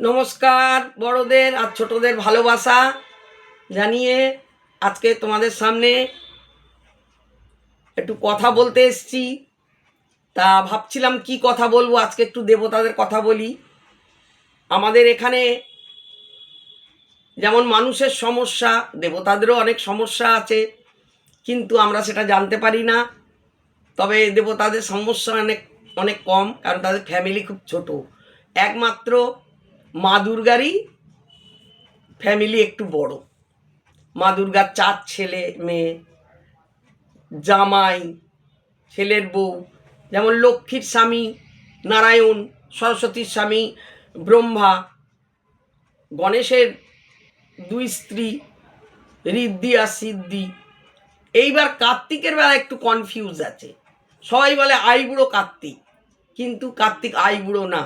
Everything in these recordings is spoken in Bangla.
নমস্কার। বড়দের আর ছোটদের ভালোবাসা জানিয়ে আজকে তোমাদের সামনে একটু কথা বলতে এসেছি। তা ভাবছিলাম কি কথা বলবো, আজকে একটু দেবতাদের কথা বলি। আমাদের এখানে যেমন মানুষের সমস্যা, দেবতাদেরও অনেক সমস্যা আছে, কিন্তু আমরা সেটা জানতে পারি না। তবে দেবতাদের সমস্যা অনেক অনেক কম, কারণ তাদের ফ্যামিলি খুব ছোট। একমাত্র মা দুর্গারই ফ্যামিলি একটু বড়। মা দুর্গার 4 ছেলে মেয়ে, জামাই, ছেলের বউ। যেমন লক্ষ্মীর স্বামী নারায়ণ, সরস্বতীর স্বামী ব্রহ্মা, গণেশের 2 স্ত্রী ঋদ্ধি আর সিদ্ধি। এইবার কার্তিকের বেলা একটু কনফিউজ আছে। সবাই বলে আইবুড়ো কার্তিক, কিন্তু কার্তিক আইবুড়ো না।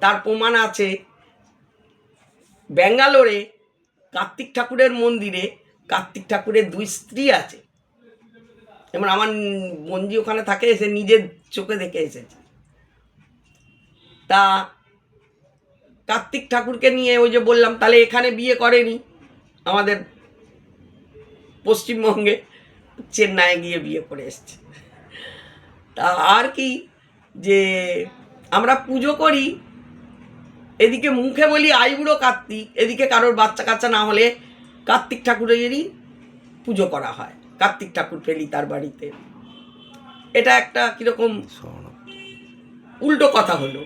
তার প্রমাণ আছে ব্যাঙ্গালোরে কার্তিক ঠাকুরের মন্দিরে কার্তিক ঠাকুরের 2 স্ত্রী আছে। যেমন আমার বঞ্জি ওখানে থাকে, এসে নিজের চোখে দেখে এসেছে। তা কার্তিক ঠাকুরকে নিয়ে ওই যে বললাম, তাহলে এখানে বিয়ে করেনি, আমাদের পশ্চিমবঙ্গে চেন্নাইয়ে গিয়ে বিয়ে করে এসছে। তা আর কি, যে আমরা পুজো করি, এদিকে মুখে বলি আইবুড়ো কার্তিক, এদিকে কারোর বাচ্চা কাচ্চা না হলে কার্তিক ঠাকুরেরই পুজো করা হয়। কার্তিক ঠাকুর ফেলি তার বাড়িতে, এটা একটা কিরকম উল্টো কথা হলো।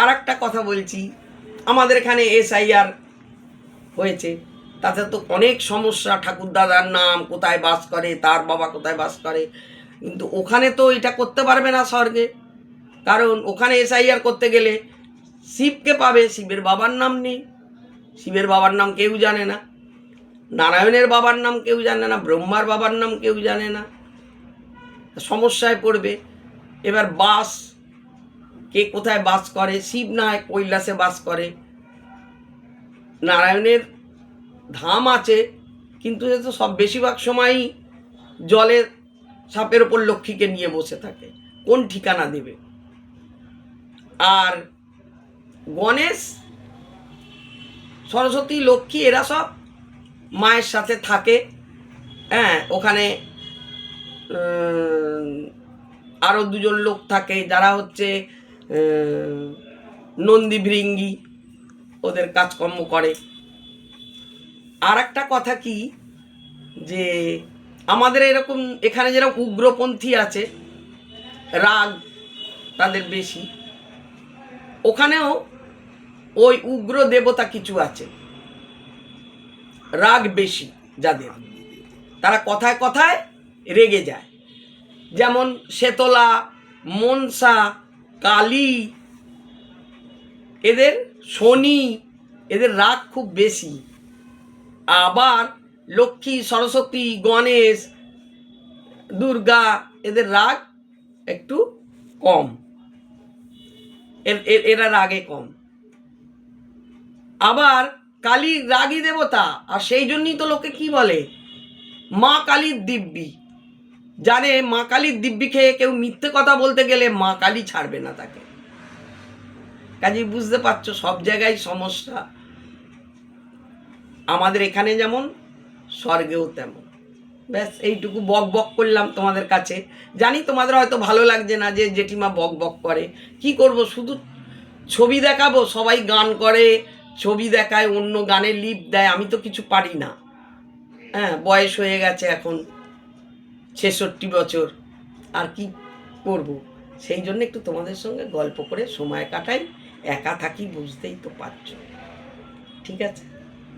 আর একটা কথা বলছি, আমাদের এখানে SIR হয়েছে, তাতে তো অনেক সমস্যা। ঠাকুরদাদার নাম কোথায় বাস করে, তার বাবা কোথায় বাস করে, কিন্তু ওখানে তো এটা করতে পারবে না স্বর্গে, কারণ ওখানে SIR করতে গেলে শিবকে পাবে, শিবের বাবার নাম নেই, শিবের বাবার নাম কেউ জানে না, নারায়ণের বাবার নাম কেউ জানে না, ব্রহ্মার বাবার নাম কেউ জানে না, সমস্যায় পড়বে। এবার বাস, কে কোথায় বাস করে, শিব না হয় কৈলাসে বাস করে, নারায়ণের ধাম আছে, কিন্তু সে তো সব বেশিরভাগ সময়ই জলের সাপের ওপর লক্ষ্মীকে নিয়ে বসে থাকে, কোন ঠিকানা দেবে। আর গণেশ, সরস্বতী, লক্ষ্মী এরা সব মায়ের সাথে থাকে। হ্যাঁ, ওখানে আরও 2জন লোক থাকে যারা হচ্ছে নন্দী ভৃঙ্গি, ওদের কাজকর্ম করে। আর একটা কথা কি, যে আমাদের এরকম এখানে যেরকম উগ্রপন্থী আছে, রাগ তাদের বেশি, ওখানেও ওই উগ্র দেবতা কিছু আছে, রাগ বেশি যাদের, তারা কথায় কথায় রেগে যায়। যেমন শেতলা, মনসা, কালী, এদের শনি, এদের রাগ খুব বেশি। আবার লক্ষ্মী, সরস্বতী, গণেশ, দুর্গা, এদের রাগ একটু কম, এরা রাগে কম। আবার কালী রাগী দেবতা, আর সেই জন্যই তো লোকে কি বলে, মা কালীর দিব্যি। জানে মা কালীর দিব্যি খেয়ে কেউ মিথ্যে কথা বলতে গেলে মা কালী ছাড়বে না তাকে। কাজেই বুঝতে পারছো সব জায়গায় সমস্যা। আমাদের এখানে যেমন স্বর্গেও তেমন। ব্যাস এইটুকু বক বক করলাম তোমাদের কাছে। জানি তোমাদের হয়তো ভালো লাগছে না যে জেঠিমা বক বক করে, কি করব, শুধু ছবি দেখাবো, সবাই গান করে, ছবি দেখায়, অন্য গানে লিপ দেয়, আমি তো কিছু পারি না। হ্যাঁ, বয়স হয়ে গেছে এখন 66 বছর, আর কি করব। সেই জন্য একটু তোমাদের সঙ্গে গল্প করে সময় কাটাই, একা থাকি, বুঝতেই তো পারছো। ঠিক আছে।